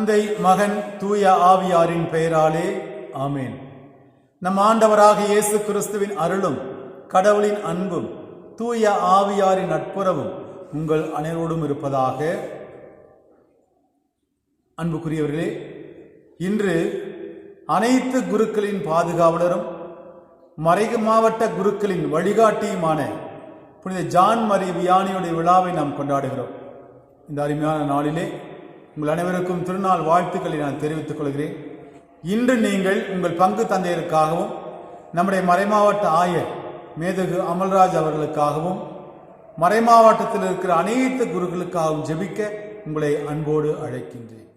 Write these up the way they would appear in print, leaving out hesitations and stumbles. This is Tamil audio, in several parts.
தந்தை, மகன், தூய ஆவியாரின் பெயராலே ஆமேன். நம் ஆண்டவராக இயேசு கிறிஸ்துவின் அருளும் கடவுளின் அன்பும் தூய ஆவியாரின் நட்புறவும் உங்கள் அனைவரோடும் இருப்பதாக. அன்புக்குரியவர்களே, இன்று அனைத்து குருக்களின் பாதுகாவலரும் மறைகு மாவட்ட குருக்களின் வழிகாட்டியுமான புனித ஜான் மரி வியானியுடைய விழாவை நாம் கொண்டாடுகிறோம். இந்த அருமையான நாளிலே உங்கள் அனைவருக்கும் திருநாள் வாழ்த்துக்களை நான் தெரிவித்துக் கொள்கிறேன். இன்று நீங்கள் உங்கள் பங்கு தந்தையருக்காகவும் நம்முடைய மறைமாவட்ட ஆயர் மேதகு அமல்ராஜ் அவர்களுக்காகவும் மறைமாவட்டத்தில் இருக்கிற அனைத்து குருக்களுக்காகவும் ஜெபிக்க உங்களை அன்போடு அழைக்கின்றேன்.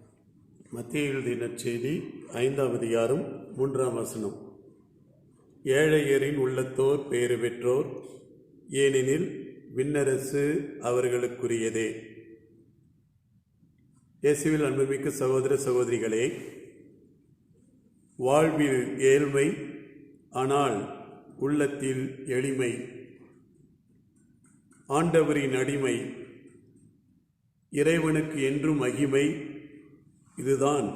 மத்திய எழுதிய நற்செய்தி 5ஆம் அதிகாரம் 3ஆம் வசனம். ஏழையரின் உள்ளத்தோர் பேறு பெற்றோர், ஏனெனில் விண்ணரசு அவர்களுக்குரியதே. இயேசுவில் அன்புமிக்க சகோதர சகோதரிகளே, வாழ்வில் ஏழ்மை, ஆனால் உள்ளத்தில் எளிமை, ஆண்டவரின் அடிமை, இறைவனுக்கு என்றும் மகிமை, இதுதான்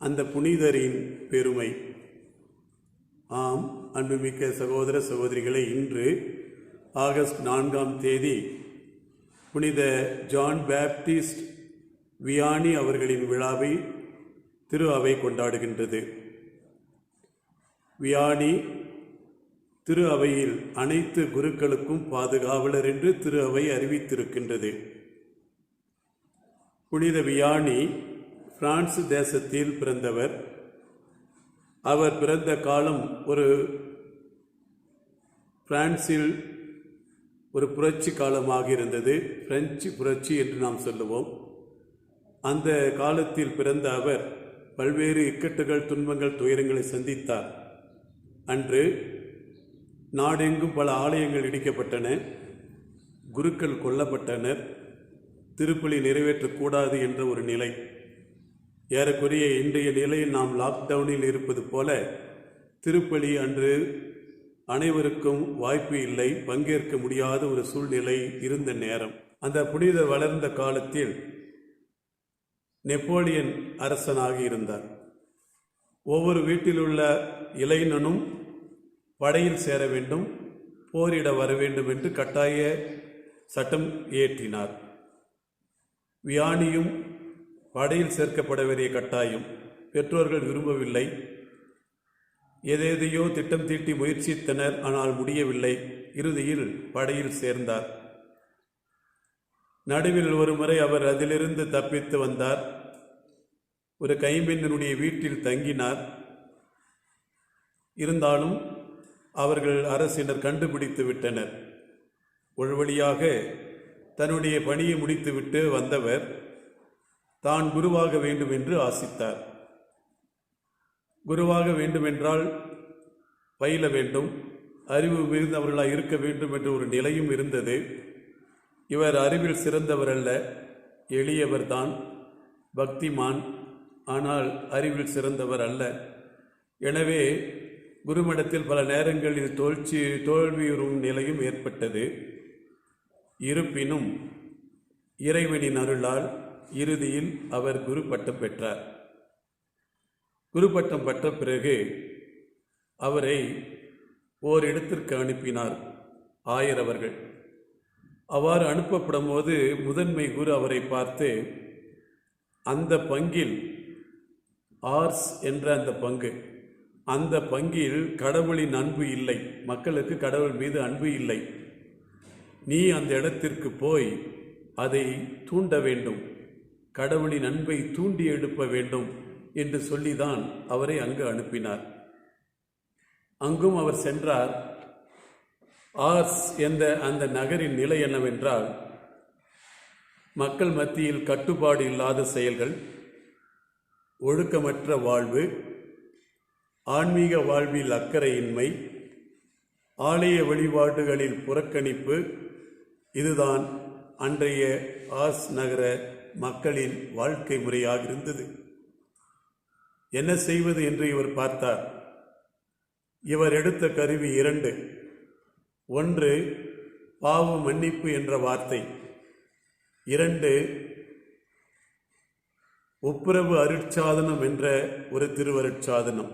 அந்த புனிதரின் பெருமை. ஆம், அன்புமிக்க சகோதர சகோதரிகளை, இன்று ஆகஸ்ட் 4ஆம் தேதி புனித ஜான் பேப்டிஸ்ட் வியானி அவர்களின் விழாவை திரு அவை கொண்டாடுகின்றது. வியானி திரு அவையில் அனைத்து குருக்களுக்கும் பாதுகாவலர் என்று திரு அவை அறிவித்திருக்கின்றது. புனித வியானி பிரான்ஸ் தேசத்தில் பிறந்தவர். அவர் பிறந்த காலம் பிரான்சில் ஒரு புரட்சி காலமாக இருந்தது. பிரெஞ்சு புரட்சி என்று நாம் சொல்லுவோம். அந்த காலத்தில் பிறந்த அவர் பல்வேறு இக்கட்டுகள், துன்பங்கள், துயரங்களை சந்தித்தார். அன்று நாடெங்கும் பல ஆலயங்கள் இடிக்கப்பட்டன, குருக்கள் கொல்லப்பட்டனர், திருப்பலி நிறைவேற்றக்கூடாது என்ற ஒரு நிலை. ஏறக்குறைய இன்றைய நிலையில் நாம் லாக்டவுனில் இருப்பது போல திருப்பலி அன்று அனைவருக்கும் வாய்ப்பு இல்லை, பங்கேற்க முடியாத ஒரு சூழ்நிலை இருந்த நேரம். அந்த புனிதர் வளர்ந்த காலத்தில் நெப்போலியன் அரசனாக இருந்தார். ஒவ்வொரு வீட்டில் உள்ள இளைஞனும் படையில் சேர வேண்டும், போரிட வர வேண்டும் என்று கட்டாய சட்டம் இயற்றினார். வியானியும் படையில் சேர்க்கப்பட வேண்டிய கட்டாயம். பெற்றோர்கள் விரும்பவில்லை. எதையோ திட்டம் தீட்டி முயற்சித்தனர், ஆனால் முடியவில்லை. இறுதியில் படையில் சேர்ந்தார். நடுவில் ஒரு முறை அவர் அதிலிருந்து தப்பித்து வந்தார். ஒரு கைம்பெண்ணினுடைய வீட்டில் தங்கினார். இருந்தாலும் அவர்கள் அரசினர் கண்டுபிடித்து விட்டனர். ஒரு வழியாக தன்னுடைய பணியை முடித்துவிட்டு வந்தவர் தான் குருவாக வேண்டும் என்று ஆசித்தார். குருவாக வேண்டுமென்றால் பயில வேண்டும், அறிவு மிகுந்தவர்களாக இருக்க வேண்டும் என்ற ஒரு நிலையும் இருந்தது. இவர் அறிவில் சிறந்தவர் அல்ல, எளியவர்தான், பக்திமான், ஆனால் அறிவில் சிறந்தவர் அல்ல. எனவே குருமடத்தில் பல நேரங்களில் தோல்வியுறும் நிலையும் ஏற்பட்டது. இருப்பினும் இறைவனின் அருளால் இறுதியில் அவர் குரு பட்டம் பெற்றார். குரு பட்டம் பெற்ற பிறகு அவரை ஓரிடத்திற்கு அனுப்பினார் ஆயர் அவர்கள். அவ்வாறு அனுப்பப்படும் போது முதன்மை குரு அவரை பார்த்து, அந்த பங்கில் ஆர்ஸ் என்ற அந்த பங்கில் கடவுளின் அன்பு இல்லை, மக்களுக்கு கடவுள் மீது அன்பு இல்லை. நீ அந்த இடத்திற்கு போய் அதை தூண்ட வேண்டும், கடவுளின் அன்பை தூண்டி எழுப்ப வேண்டும் என்று சொல்லிதான் அவரை அங்கு அனுப்பினார். அங்கும் அவர் சென்றார். ஆர்ஸ் என்ற அந்த நகரின் நிலை என்னவென்றால், மக்கள் மத்தியில் கட்டுப்பாடு இல்லாத செயல்கள், ஒழுக்கமற்ற வாழ்வு, ஆன்மீக வாழ்வில் அக்கறையின்மை, ஆலய வழிபாடுகளில் புறக்கணிப்பு, இதுதான் அன்றைய ஆர்ஸ் நகர மக்களின் வாழ்க்கை முறையாக இருந்தது. என்ன செய்வது என்று இவர் பார்த்தார். இவர் எடுத்த கருவி 2. ஒன்று பாவ மன்னிப்பு என்ற வார்த்தை, 2 ஒப்புரவு அருட்சாதனம் என்ற ஒரு திருவருட்சாதனம்.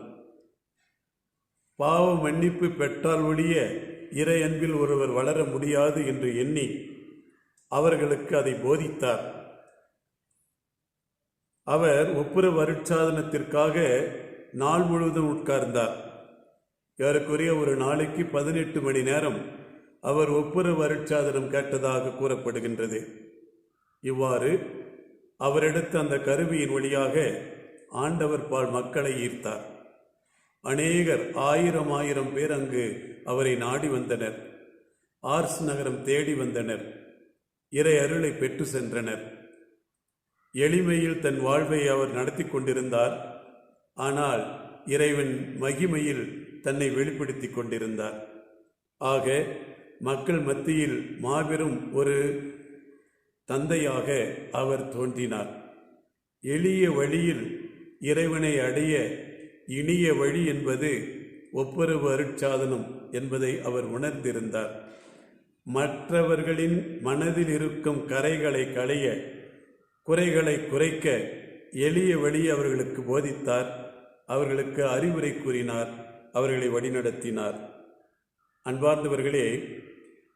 பாவ மன்னிப்பு பெற்றால் ஒழிய இறை அன்பில் ஒருவர் வளர முடியாது என்று எண்ணி அவர்களுக்கு அதை போதித்தார். அவர் ஒப்புரவு அருட்சாதனத்திற்காக நாள் முழுவதும் உட்கார்ந்தார். ஏறக்குறைய ஒரு நாளைக்கு 18 மணி நேரம் அவர் ஒப்புரவு அருட்சாதனம் கேட்டதாக கூறப்படுகின்றது. இவ்வாறு அவரெடுத்த அந்த கருவியின் வழியாக ஆண்டவர் பால் மக்களை ஈர்த்தார். அநேகர் 1000 பேர் அங்கு அவரை நாடி வந்தனர். ஆர்ஸ் நகரம் தேடி வந்தனர். இறை அருளை பெற்று சென்றனர். எளிமையில் தன் வாழ்வை அவர் நடத்தி கொண்டிருந்தார். ஆனால் இறைவன் மகிமையில் தன்னை வெளிப்படுத்தி கொண்டிருந்தார். ஆக மக்கள் மத்தியில் மாபெரும் ஒரு தந்தையாக அவர் தோன்றினார். எளிய வழியில் இறைவனை அடைய இனிய வழி என்பது ஒப்புரவு அருட்சாதனம் என்பதை அவர் உணர்ந்திருந்தார். மற்றவர்களின் மனதில் இருக்கும் கரைகளை களைய, குறைகளை குறைக்க எளிய வழியை அவர்களுக்கு போதித்தார். அவர்களுக்கு அறிவுரை கூறினார். அவர்களை வழிநடத்தினார். அன்பார்ந்தவர்களே,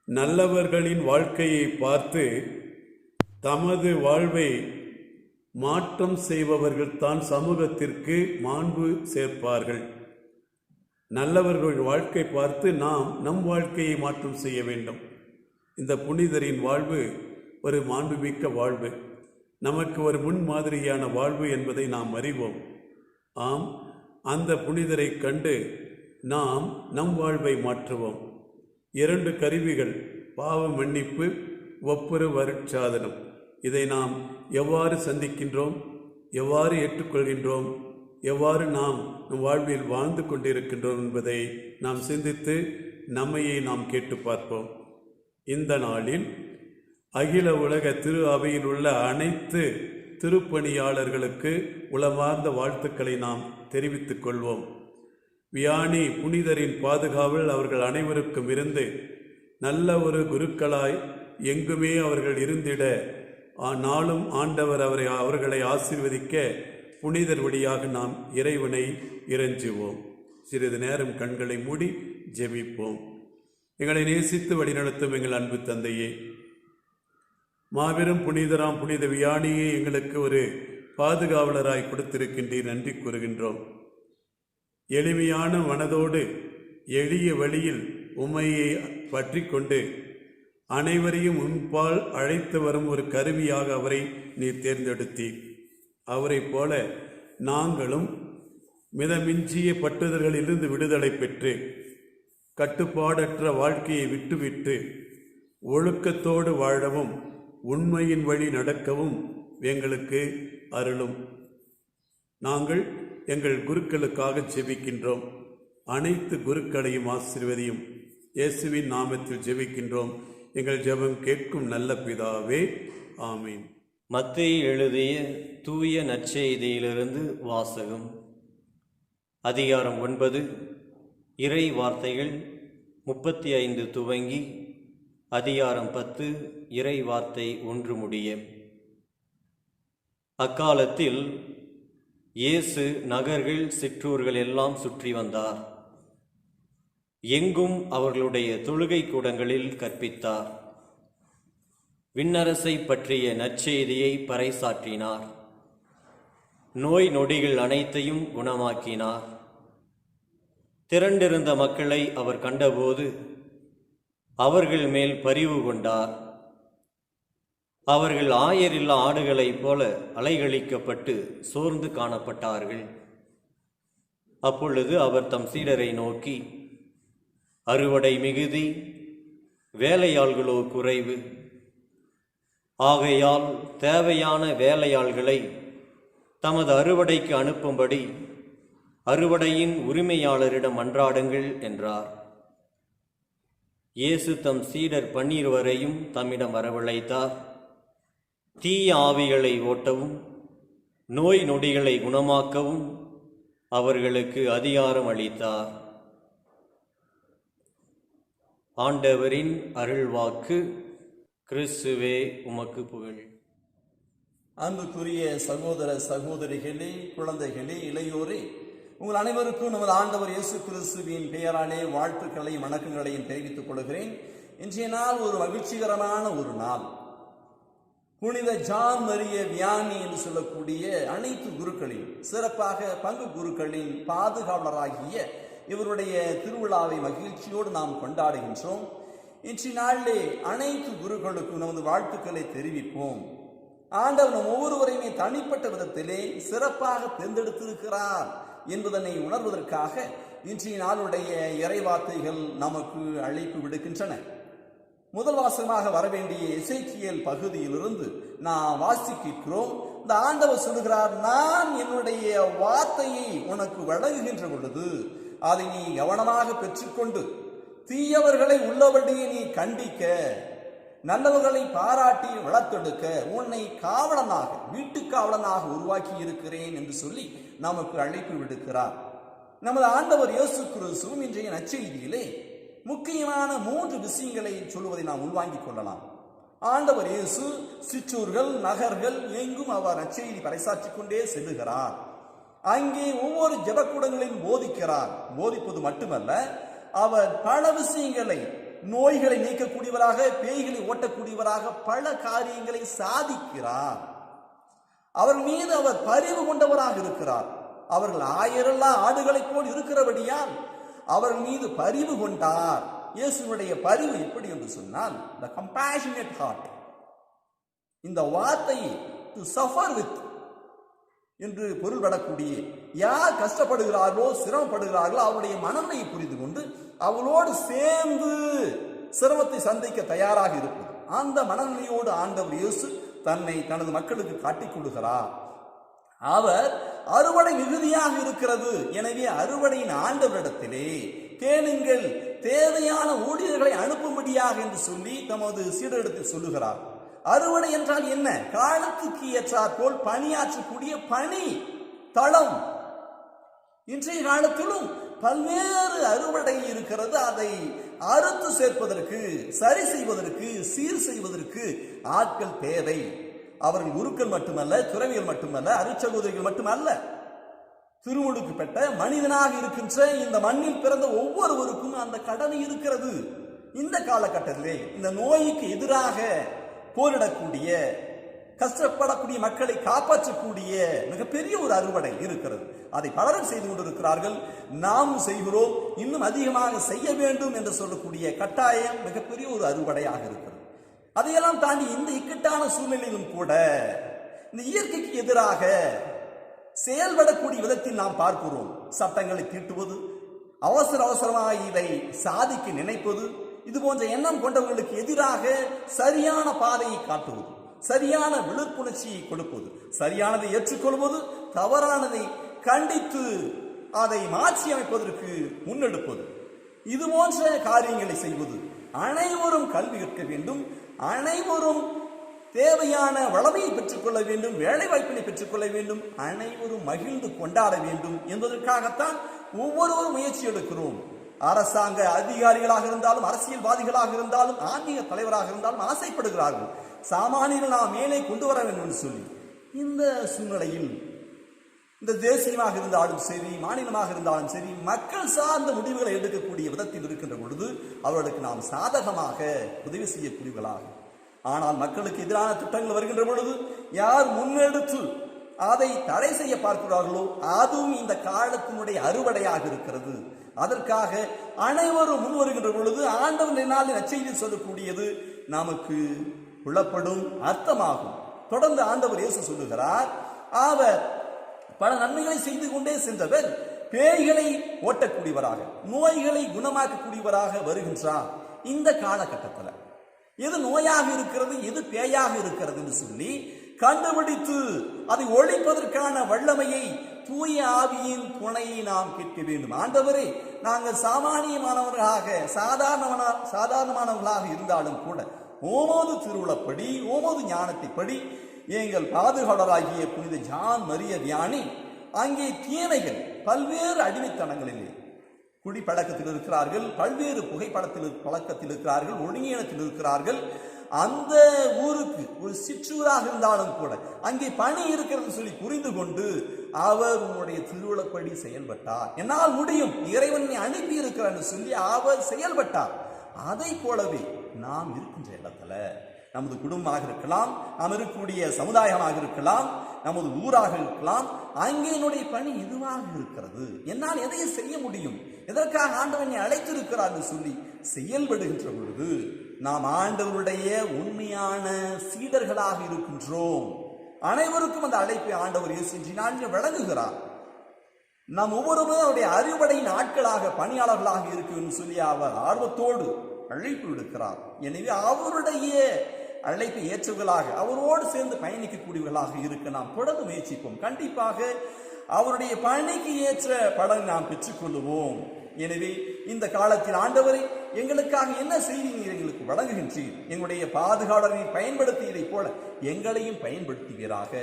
நல்லவர்களின் வாழ்க்கையை பார்த்து தமது வாழ்வை மாற்றம் செய்பவர்கள் தான் சமூகத்திற்கு மாண்பு சேர்ப்பார்கள். நல்லவர்கள் வாழ்க்கை பார்த்து நாம் நம் வாழ்க்கையை மாற்றம் செய்ய வேண்டும். இந்த புனிதரின் வாழ்வு ஒரு மாண்புமிக்க வாழ்வு, நமக்கு ஒரு முன்மாதிரியான வாழ்வு என்பதை நாம் அறிவோம். ஆம், அந்த புனிதரை கண்டு நாம் நம் வாழ்வை மாற்றுவோம். 2 கருவிகள், பாவ மன்னிப்பு, ஒப்புரவு அருட்சாதனம். இதை நாம் எவ்வாறு சந்திக்கின்றோம், எவ்வாறு ஏற்றுக்கொள்கின்றோம், எவ்வாறு நாம் நம் வாழ்வில் வாழ்ந்து கொண்டிருக்கின்றோம் என்பதை நாம் சிந்தித்து நம்மையே நாம் கேட்டு பார்ப்போம். இந்த நாளில் அகில உலக திரு அவையில் உள்ள அனைத்து திருப்பணியாளர்களுக்கு உளமார்ந்த வாழ்த்துக்களை நாம் தெரிவித்துக் கொள்வோம். வியானி புனிதரின் பாதுகாவல் அவர்கள் அனைவருக்கும் இருந்து நல்ல ஒரு குருக்களாய் எங்குமே அவர்கள் இருந்திட நாளும் ஆண்டவர் அவர்களை ஆசீர்வதிக்க புனிதர் வழியாக நாம் இறைவனை இறைஞ்சுவோம். சிறிது நேரம் கண்களை மூடி ஜெபிப்போம். எங்களை நேசித்து வழிநடத்தும் எங்கள் அன்பு தந்தையே, மாபெரும் புனிதராம் புனித வியானியை எங்களுக்கு ஒரு பாதுகாவலராய் கொடுத்திருக்கின்றீர், நன்றி கூறுகின்றோம். எளிமையான மனதோடு எளிய வழியில் உம்மையை பற்றி கொண்டு அனைவரையும் உன்பால் அழைத்து வரும் ஒரு கருவியாக அவரை நீர் தேர்ந்தெடுத்தீர். அவரை போல நாங்களும் மிதமிஞ்சிய பட்டுதல்களிலிருந்து விடுதலை பெற்று கட்டுப்பாடற்ற வாழ்க்கையை விட்டுவிட்டு ஒழுக்கத்தோடு வாழவும் உண்மையின் வழி நடக்கவும் எங்களுக்கு அருளும். நாங்கள் எங்கள் குருக்களுக்காக ஜெபிக்கின்றோம். அனைத்து குருக்களையும் ஆசீர்வதியும். இயேசுவின் நாமத்தில் ஜெபிக்கின்றோம். எங்கள் ஜெபம் கேட்கும் நல்ல பிதாவே, ஆமீன். மத்தேயு எழுதிய தூய நற்செய்தியிலிருந்து வாசகம். அதிகாரம் 9, இறை வார்த்தைகள் 35 துவங்கி அதிகாரம் 10 இறை வார்த்தை 1 முடிய. அக்காலத்தில் இயேசு நகர்கள் சிற்றூர்கள் எல்லாம் சுற்றி வந்தார். எங்கும் அவர்களுடைய தொழுகை கூடங்களில் கற்பித்தார். விண்ணரசை பற்றிய நற்செய்தியை பறைசாற்றினார். நோய் நொடிகள் அனைத்தையும் குணமாக்கினார். திரண்டிருந்த மக்களை அவர் கண்டபோது அவர்கள் மேல் பரிவு கொண்டார். அவர்கள் ஆயரில்லா ஆடுகளைப் போல அலைகழிக்கப்பட்டு சோர்ந்து காணப்பட்டார்கள். அப்பொழுது அவர் தம் சீடரை நோக்கி, அறுவடை மிகுதி, வேலையாள்களோ குறைவு. ஆகையால் தேவையான வேலையாள்களை தமது அறுவடைக்கு அனுப்பும்படி அறுவடையின் உரிமையாளரிடம் மன்றாடுங்கள் என்றார். இயேசு தம் சீடர் 12 தம்மிடம் வரவழைத்தார். தீய ஆவிகளை ஓட்டவும் நோய் நொடிகளை குணமாக்கவும் அவர்களுக்கு அதிகாரம் அளித்தார். ஆண்டவரின் அருள்வாக்கு. கிறிஸ்துவே உமக்கு புகழ். அன்புக்குரிய சகோதர சகோதரிகளே, குழந்தைகளே, இளையோரே, உங்கள் அனைவருக்கும் நமது ஆண்டவர் இயேசு கிறிஸ்துவின் பெயராலே வாழ்த்துக்களையும் வணக்கங்களையும் தெரிவித்துக் கொள்கிறேன். இன்றைய நாள் ஒரு மகிழ்ச்சிகரமான ஒரு நாள். புனித ஜான் மரிய வியானி என்று சொல்லக்கூடிய அனைத்து குருக்களின், சிறப்பாக பங்கு குருக்களின் பாதுகாவலராகிய இவருடைய திருவிழாவை மகிழ்ச்சியோடு நாம் கொண்டாடுகின்றோம். இன்றைய நாளிலே அனைத்து குருக்களுக்கும் நமது வாழ்த்துக்களை தெரிவிப்போம். ஆண்டவர் நம் ஒவ்வொருவரையுமே தனிப்பட்ட விதத்திலே சிறப்பாக தேர்ந்தெடுத்திருக்கிறார் என்பதனை உணர்வதற்காக இன்றைய நாளுடைய இறைவார்த்தைகள் நமக்கு அழைப்பு விடுக்கின்றன. முதல் வாசகமாக வரவேண்டிய எசேக்கியேல் பகுதியிலிருந்து நாம் வாசிக்கிறோம். இந்த ஆண்டவர் சொல்லுகிறார், நான் என்னுடைய வார்த்தையை உனக்கு வழங்குகின்ற பொழுது அதை நீ கவனமாக பெற்றுக்கொண்டு தீயவர்களை உள்ளபடியே நீ கண்டிக்க, நல்லவர்களை பாராட்டி வளர்த்தெடுக்க உன்னை காவலனாக, வீட்டு காவலனாக உருவாக்கி இருக்கிறேன் என்று சொல்லி நமக்கு அழைப்பு விடுக்கிறார். நமது ஆண்டவர் இயேசு கிறிஸ்து இன்றைய நற்செய்தியிலே முக்கியமான 3 விஷயங்களை சொல்லுவதை நாம் உள்வாங்கிக் கொள்ளலாம். ஆண்டவர் இயேசு சிற்றூர்கள், நகர்கள் எங்கும் அவர் நற்செய்தி பறைசாற்றிக் கொண்டே செல்லுகிறார். அங்கே ஒவ்வொரு ஜெபக்கூடங்களையும் போதிக்கிறார். போதிப்பது மட்டுமல்ல, அவர் பல விஷயங்களை, நோய்களை நீக்கக்கூடியவராக, பேய்களை ஓட்டக்கூடியவராக பல காரியங்களை சாதிக்கிறார். அவர் மீது அவர் பரிவு கொண்டவராக இருக்கிறார். அவர்கள் 1000 ஆடுகளைப் போல் இருக்கிறபடியால் அவர் மீது பரிவு கொண்டார். இயேசுனுடைய பரிவு எப்படி என்று சொன்னால், the compassionate heart. இந்த வார்த்தையை to suffer with என்று பொருள்படக்கூடிய, யார் கஷ்டப்படுகிறார்களோ, சிரமப்படுகிறார்களோ அவருடைய மனநிலையை புரிந்து கொண்டு அவளோடு சேர்ந்து சிரமத்தை சந்திக்க தயாராக இருப்பது, அந்த மனநிலையோடு ஆண்டவர் இயேசு தன்னை தனது மக்களுக்கு காட்டிக் கொடுக்கிறார். அவர் அறுவடை மிகுதியாக இருக்கிறது, எனவே அறுவடையின் ஆண்டவரிடத்திலே கேளுங்கள், தேவையான ஊழியர்களை அனுப்பும்படியாக என்று சொல்லி தமது சீடரிடத்தில் சொல்லுகிறார். அறுவடை என்றால் என்ன? காலத்துக்கு ஏற்றாற்போல் பணியாற்றக்கூடிய பணி தளம். இன்றைய காலத்திலும் பல்வேறு அறுவடை இருக்கிறது. அதை அறுத்து சேர்ப்பதற்கு, சரி செய்வதற்கு, சீர் செய்வதற்கு ஆட்கள் தேவை. அவர்கள் குருக்கள் மட்டுமல்ல, துறவிகள் மட்டுமல்ல, அருட்சகோதரிகள் மட்டுமல்ல, திருமுழுக்கு பெற்ற மனிதனாக இருக்கின்ற இந்த மண்ணில் பிறந்த ஒவ்வொருவருக்கும் அந்த கடமை இருக்கிறது. இந்த காலகட்டத்திலே இந்த நோய்க்கு எதிராக போரிடக்கூடிய, கஷ்டப்படக்கூடிய மக்களை காப்பாற்றக்கூடிய மிகப்பெரிய ஒரு அறுவடை இருக்கிறது. அதை பலரும் செய்து கொண்டிருக்கிறார்கள். நாம் செய்கிறோம், இன்னும் அதிகமாக செய்ய வேண்டும் என்று சொல்லக்கூடிய கட்டாயம் மிகப்பெரிய ஒரு அறுவடையாக இருக்கிறது. அதையெல்லாம் தாண்டி இந்த இக்கட்டான சூழ்நிலையிலும் கூட இந்த இயற்கைக்கு எதிராக செயல்படக்கூடிய விதத்தில் நாம் பார்க்கிறோம். சட்டங்களை தீட்டுவது, அவசரமாக இதை சாதிக்க நினைப்பது, இது போன்ற எண்ணம் கொண்டவர்களுக்கு எதிராக சரியான பாதையை காட்டுவது, சரியான விழிப்புணர்ச்சியை கொடுப்பது, சரியானதை ஏற்றுக்கொள்வது, தவறானதை கண்டித்து அதை மாற்றி அமைப்பதற்கு முன்னெடுப்பது, இது போன்ற காரியங்களை செய்வது. அனைவரும் கல்வி கற்க வேண்டும், அனைவரும் தேவையான வளமையை பெற்றுக்கொள்ள வேண்டும், வேலை வாய்ப்பினை பெற்றுக்கொள்ள வேண்டும், அனைவரும் மகிழ்ந்து கொண்டாட வேண்டும் என்பதற்காகத்தான் ஒவ்வொருவரும் முயற்சி எடுக்கிறோம். அரசாங்க அதிகாரிகளாக இருந்தாலும், அரசியல்வாதிகளாக இருந்தாலும், ஆன்மீக தலைவராக இருந்தாலும் ஆசைப்படுகிறார்கள், சாமானியர்கள் நாம் மேலே கொண்டு வர வேண்டும் என்று சொல்லி. இந்த சூழ்நிலையில் இந்த தேசியமாக இருந்தாலும் சரி, மாநிலமாக இருந்தாலும் சரி, மக்கள் சார்ந்த முடிவுகளை எடுக்கக்கூடிய விதத்தில் இருக்கின்ற பொழுது அவர்களுக்கு நாம் சாதகமாக உதவி செய்யக்கூடியவர்களாக. ஆனால் மக்களுக்கு எதிரான திட்டங்கள் வருகின்ற பொழுது யார் முன்னெடுத்து அதை தடை செய்ய பார்க்கிறார்களோ அதுவும் இந்த காலத்தினுடைய அறுவடையாக இருக்கிறது. அதற்காக அனைவரும் முன் வருகின்ற பொழுது ஆண்டவரின் நற்செய்தி சொல்லக்கூடியது நமக்கு புலப்படும், அர்த்தமாகும். தொடர்ந்து ஆண்டவர் இயேசு சொல்லுகிறார், அவர் பல நன்மைகளை செய்து கொண்டே சென்றவர் பேய்களை ஓட்டக்கூடியவராக, நோய்களை குணமாக்கக்கூடியவராக வருகின்றார். இந்த காலகட்டத்தில் எது நோயாக இருக்கிறது, எது பேயாக இருக்கிறது என்று சொல்லி கண்டுபிடித்து அதை ஒழிப்பதற்கான வல்லமையை, தூய ஆவியின் துணையை நாம் கேட்க வேண்டும். ஆண்டவரே, நாங்கள் சாமானியமானவர்களாக, சாதாரணமானவர்களாக இருந்தாலும் கூட ஓமோது திருவுளப்படி, ஓமோது ஞானத்தைப்படி எங்கள் பாதுகாவலராகிய புனித ஜான் மரிய வியானி அங்கே தீமைகள், பல்வேறு அடிமைத்தனங்களிலே குடிப்பழக்கத்தில் இருக்கிறார்கள், பல்வேறு புகைப்படத்தில் பழக்கத்தில் இருக்கிறார்கள், ஒழுங்கீனத்தில் இருக்கிறார்கள், அந்த ஊருக்கு ஒரு சிற்றூராக இருந்தாலும் கூட அங்கே பணி இருக்கிறது சொல்லி புரிந்து கொண்டு அவர் உன்னுடைய திருவிழப்படி செயல்பட்டார். என்னால் முடியும், இறைவன் அனுப்பி இருக்கிறான்னு சொல்லி அவர் செயல்பட்டார். அதை போலவே நாம் இருக்கின்ற இடத்துல, நமது குடும்பமாக இருக்கலாம், நாம் இருக்கக்கூடிய சமுதாயமாக இருக்கலாம், நமது ஊராக இருக்கலாம், அங்கே என்னுடைய பணி எதுவாக இருக்கிறது, என்னால் எதையும் செய்ய முடியும், எதற்காக ஆண்டவனை அழைத்திருக்கிறார் என்று சொல்லி செயல்படுகின்ற பொழுது நாம் ஆண்டவருடைய உண்மையான சீடர்களாக இருக்கின்றோம். அனைவருக்கும் அந்த அழைப்பை ஆண்டவர் இயேசு வழங்குகிறார். நாம் ஒவ்வொருவரும் அவருடைய அறுவடையின் ஆட்களாக பணியாளர்களாக இருக்கும் சொல்லி அவர் ஆர்வத்தோடு அழைப்பு விடுக்கிறார். எனவே அவருடைய அழைப்பை ஏற்றவர்களாக, அவரோடு சேர்ந்து பயணிக்கக்கூடியவர்களாக இருக்க நாம் தொடர்ந்து முயற்சிப்போம். கண்டிப்பாக அவருடைய பணிக்கு ஏற்ற பலனை நாம் பெற்றுக்கொள்ளுவோம். எனவே இந்த காலத்தில் ஆண்டவரை எங்களுக்காக என்ன செய்தி நீர் எங்களுக்கு வழங்குகின்றீர், எங்களுடைய பாதுகாவலரை பயன்படுத்தியதை போல எங்களையும் பயன்படுத்துவீராக.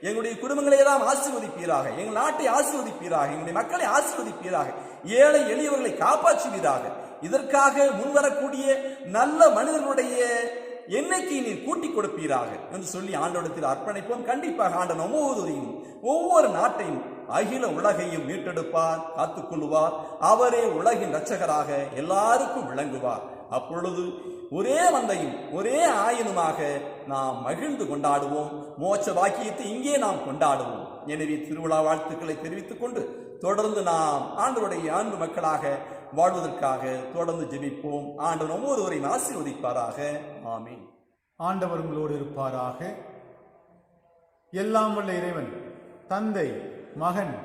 எங்களுடைய குடும்பங்களை எல்லாம் ஆசீர்வதிப்பீராக, எங்கள் நாட்டை ஆசீர்வதிப்பீராக, எங்களுடைய மக்களை ஆசீர்வதிப்பீராக, ஏழை எளியவர்களை காப்பாற்றுவீராக. இதற்காக முன்வரக்கூடிய நல்ல மனிதர்களுடைய எண்ணிக்கை நீர் கூட்டிக் கொடுப்பீராக என்று சொல்லி ஆண்டவரிடத்தில் அர்ப்பணிப்போம். கண்டிப்பாக ஆண்டவன் ஒவ்வொருவரையும், ஒவ்வொரு நாட்டையும், அகில உலகையும் மீட்டெடுப்பார், காத்துக்கொள்வார். அவரே உலகின் இரட்சகராக எல்லாருக்கும் விளங்குவார். அப்பொழுது ஒரே மந்தையும் ஒரே ஆயனுமாக நாம் மகிழ்ந்து கொண்டாடுவோம். மோட்ச வாக்கியத்தை இங்கே நாம் கொண்டாடுவோம். எனவே திருவிழா வாழ்த்துக்களை தெரிவித்துக் கொண்டு தொடர்ந்து நாம் ஆண்டவருடைய அன்பு மக்களாக வாழ்வதற்காக தொடர்ந்து ஜெபிப்போம். ஆண்டவர் ஒவ்வொருவரையும் ஆசீர்வதிப்பாராக. ஆமென். ஆண்டவர் உங்களோடு இருப்பாராக. எல்லாம் வல்ல இறைவன் தந்தை, மகன்,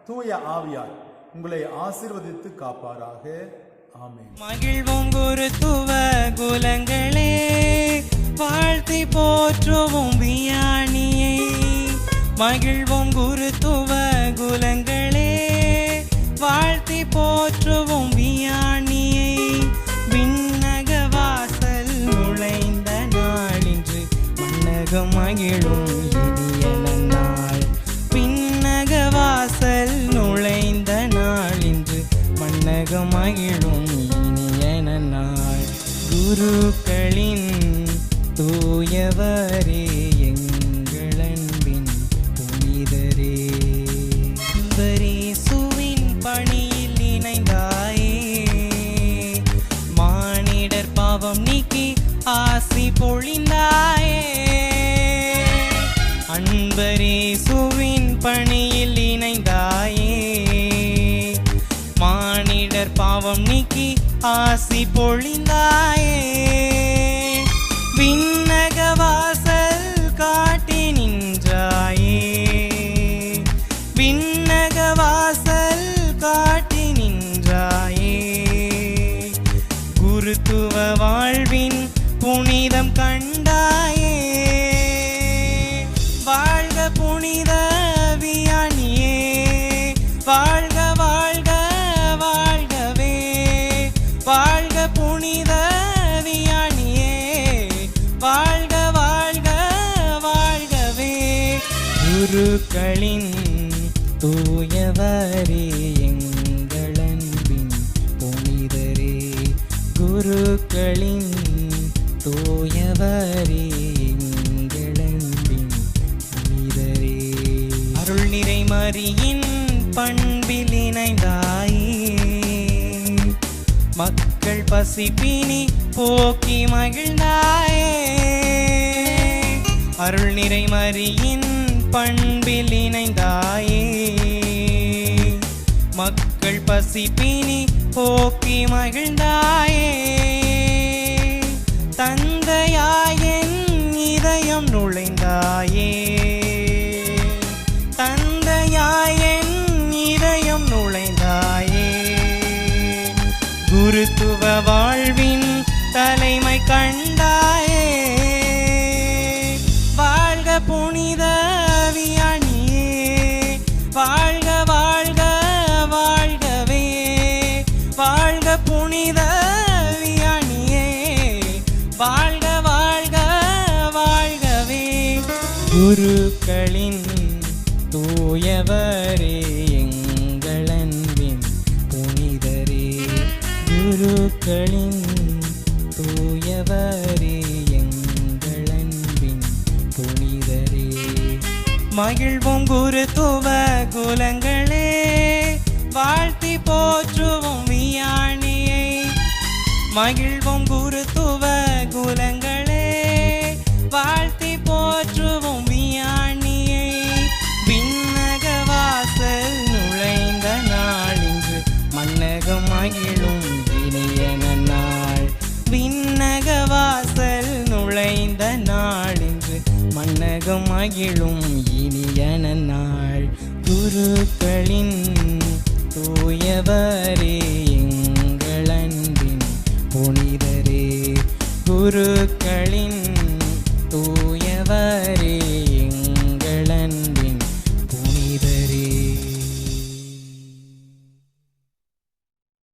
தூய ஆவியார் உங்களை ஆசீர்வதித்து காப்பாராக. ஆமென். மகிழ்வோம் குருத்துவ குலங்களே, வாழ்த்தி போற்றுவோம் வியானியை. மகிழ்வோம் குருத்துவ குலங்களே, வாழ்த்தி போற்றுவோம் வியானியை. விண்ணக வாசல் நுழைந்த நாளின்று மன்னகம் மகிழும் இனிய நன்னாள். விண்ணக வாசல் நுழைந்த நாளின்று மன்னகம் மகிழும் இனிய நன்னாள். குருக்களின் தூயவரே, எங்கள் அன்பின் புனிதரே, பரிசுவின் பணியில் இணைந்தாயே. மானிடர் பாவம் நீக்கி ஆசி பொழிந்தாயே. அன்பரேசுவின் பணியில் இணைந்தாயே. மானிடர் பாவம் நீக்கி ஆசி பொழிந்தாயே. விண்ணக வாசல் காட்டி நின்றாயே. விண்ணக வாசல் காட்டி நின்றாயே. குருத்துவ வாழ்வின் புனிதம் கண்டாயே. வாழ்க புனித வியானியே, வாழ்க வாழ்க வாழ்கவே. வாழ்க புனித வியானியே, வாழ்க வாழ்க வாழ்கவே. குருக்களின் தூயவரே, எங்கள் அன்பின் புனிதரே. குருக்களின் தூயவரே, எங்கள் அன்பின் புனிதரே. அருள் நிறை மரியின் பண்பில் இணைந்தாயே. மக்கள் பசிப்பினி போக்கி மகிழ்ந்தாயே. அருள் நிறை மரியின் பண்பில் இணைந்தாயே. மக்கள் பசிப்பினி போக்கி மகிழ்ந்தாயே. தந்தையாயன் இதயம் நுழைந்தாயே. தந்தையாயன் இதயம் நுழைந்தாயே. குருத்துவ வாழ்வின் தலைமை கண்டாயே. வாழ்க புனித வியானியே, வாழ்க வாழ்க வாழ்கவே. வாழ்க புனித வியானியே, வாழ்க வாழ்க வாழ்கவே. குருக்களின் தூயவரே, எங்கள் அன்பின் புனிதரே. குருக்களின் தூயவரே, எங்கள் மகிழ்வோம் குருத்துவ குலங்களே, வாழ்த்தி போற்றுவோம் வியாணியை. மகிழ்வோம் குருத்துவ குலங்களே, வாழ்த்தி போற்றுவோம் வியாணியை. விண்ணக வாசல் நுழைந்த நாள் இன்று, மன்னகம் மகிழும் இனிய நன்னாள். விண்ணக வாசல் நுழைந்த நாள் இன்று, மன்னகம் மகிழும் இனிய நன்னாள். குருக்களின் தூயவரே, எங்கள் அன்பின் புனிதரே, குருக்களின்